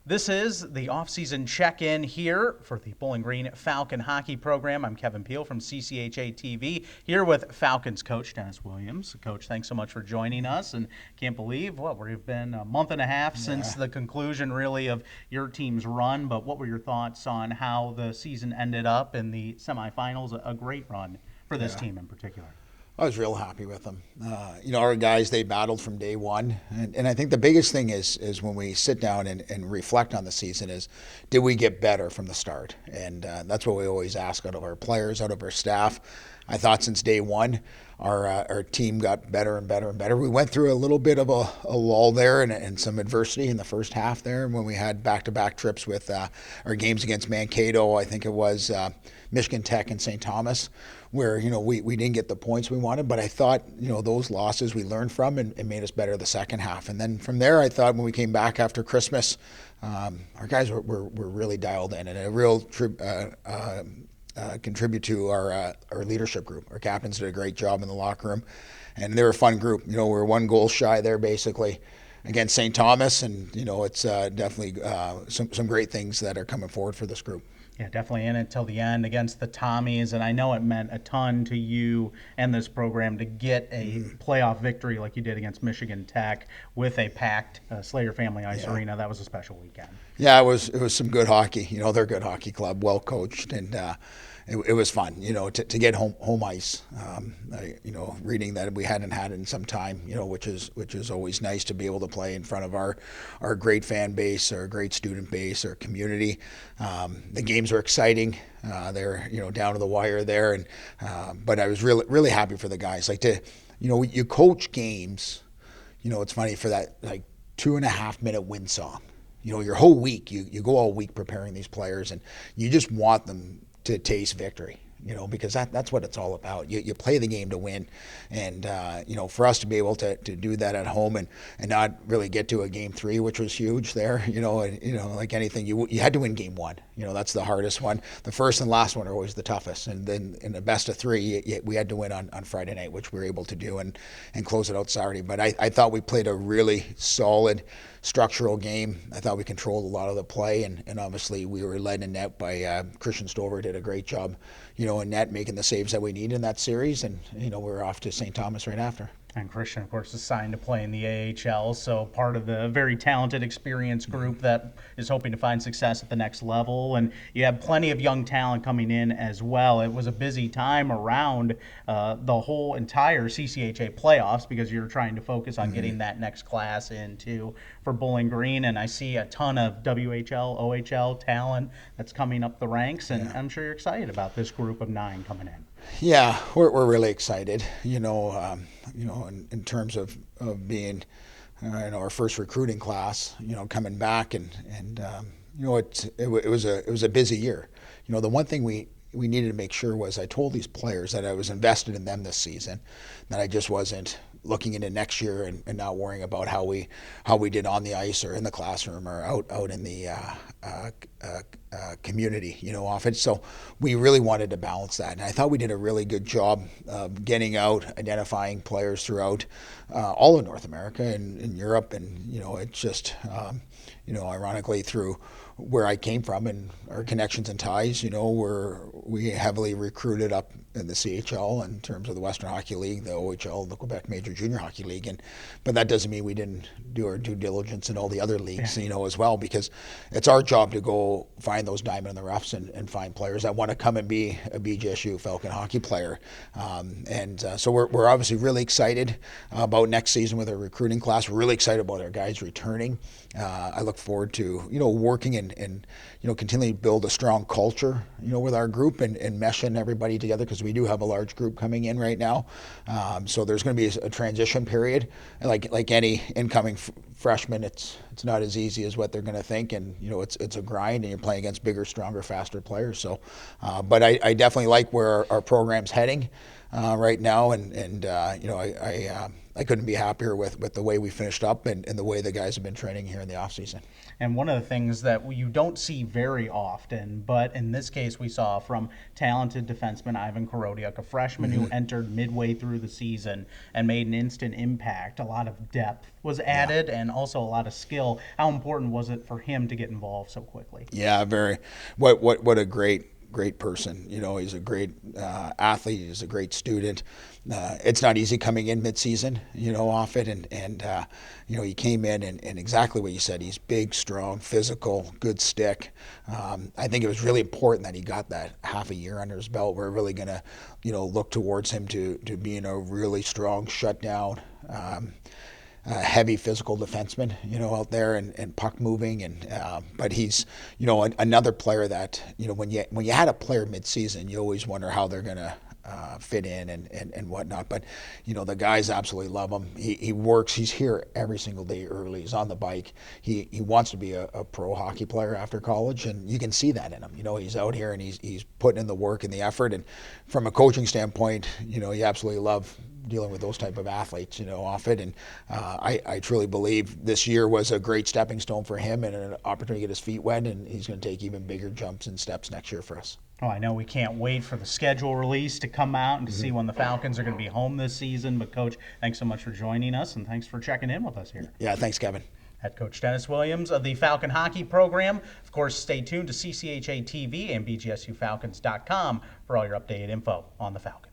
This is the off-season check-in here for the Bowling Green Falcon hockey program. I'm Kevin Piel from CCHA TV here with Falcons coach Dennis Williams. Coach, thanks so much for joining us, and can't believe we've been a month and a half since the conclusion really of your team's run. But what were your thoughts on how the season ended up in the semifinals? A great run for this team in particular. I was real happy with them. Our guys, they battled from day one. And I think the biggest thing is when we sit down and reflect on the season is, did we get better from the start? And that's what we always ask out of our players, out of our staff. I thought since day one, our team got better and better and better. We went through a little bit of a lull there and some adversity in the first half there when we had back-to-back trips with our games against Mankato. I think it was Michigan Tech and St. Thomas, where we didn't get the points we wanted. But I thought those losses we learned from and made us better the second half. And then from there, I thought when we came back after Christmas, our guys were really dialed in, and a real contribute to our leadership group. Our captains did a great job in the locker room, and they were a fun group. We were one goal shy there basically against St. Thomas, and it's definitely some great things that are coming forward for this group. Yeah, definitely in it till the end against the Tommies, and I know it meant a ton to you and this program to get a playoff victory like you did against Michigan Tech with a packed Slater Family Ice Arena. That was a special weekend. Yeah, it was some good hockey. They're a good hockey club, well coached, and it was fun. To get home ice. Reading that we hadn't had it in some time. Which is always nice to be able to play in front of our great fan base, our great student base, our community. The games were exciting. They're down to the wire there, and but I was really happy for the guys. You coach games. It's funny for that 2.5 minute win song. Your whole week, you go all week preparing these players, and you just want them to taste victory, because that's what it's all about. You play the game to win, and for us to be able to do that at home and not really get to a game three, which was huge there, like anything, you had to win game one. That's the hardest one. The first and last one are always the toughest, and then in the best of three, we had to win on Friday night, which we were able to do and close it out Saturday. But I thought we played a really solid structural game. I thought we controlled a lot of the play, and obviously we were led in net by Christian Stover. Did a great job, in net, making the saves that we need in that series, and we were off to St. Thomas right after. And Christian, of course, is signed to play in the AHL, so part of the very talented, experienced group that is hoping to find success at the next level. And you have plenty of young talent coming in as well. It was a busy time around the whole entire CCHA playoffs because you're trying to focus on getting that next class into for Bowling Green. And I see a ton of WHL, OHL talent that's coming up the ranks, and I'm sure you're excited about this group of 9 coming in. Yeah, we're really excited. In terms of being our first recruiting class, coming back and it was a busy year. The one thing we needed to make sure was I told these players that I was invested in them this season, that I just wasn't looking into next year and not worrying about how we did on the ice or in the classroom or out in the community, often. So we really wanted to balance that, and I thought we did a really good job of getting out, identifying players throughout all of North America and in Europe, and it's just ironically through where I came from and our connections and ties, we heavily recruited up in the CHL in terms of the Western Hockey League, the OHL, the Quebec Major Junior Hockey League, but that doesn't mean we didn't do our due diligence in all the other leagues, as well, because it's our job to go find those diamond in the roughs and find players that want to come and be a BGSU Falcon hockey player, so we're obviously really excited about next season with our recruiting class. We're really excited about our guys returning. I look forward to working and continuing to build a strong culture with our group and meshing everybody together, because we do have a large group coming in right now. So there's going to be a transition period. And like any incoming freshman, it's not as easy as what they're going to think, and it's a grind, and you're playing against bigger, stronger, faster players. So, but I definitely like where our program's heading right now, and I couldn't be happier with the way we finished up and the way the guys have been training here in the off season. And one of the things that you don't see very often, but in this case we saw from talented defenseman Ivan Korodiuk, a freshman who entered midway through the season and made an instant impact. A lot of depth was added and also a lot of skill. How important was it for him to get involved so quickly? Yeah, very. What a great person. You know, he's a great athlete. He's a great student. It's not easy coming in mid-season, you know, off it, and you know, he came in and exactly what you said. He's big, strong, physical, good stick. I think it was really important that he got that half a year under his belt. We're really gonna, you know, look towards him to being a really strong shutdown. Heavy physical defenseman, you know, out there and puck moving, and but he's, you know, another player that, you know, when you had a player mid-season, you always wonder how they're gonna fit in and whatnot. But you know, the guys absolutely love him. He works. He's here every single day early. He's on the bike. He wants to be a pro hockey player after college, and you can see that in him. You know, he's out here and he's putting in the work and the effort. And from a coaching standpoint, you know, you absolutely love dealing with those type of athletes, you know, off it. And I truly believe this year was a great stepping stone for him and an opportunity to get his feet wet, and he's going to take even bigger jumps and steps next year for us. Oh, I know we can't wait for the schedule release to come out and to see when the Falcons are going to be home this season. But, Coach, thanks so much for joining us, and thanks for checking in with us here. Yeah, thanks, Kevin. Head Coach Dennis Williams of the Falcon Hockey Program. Of course, stay tuned to CCHA TV and BGSUFalcons.com for all your updated info on the Falcons.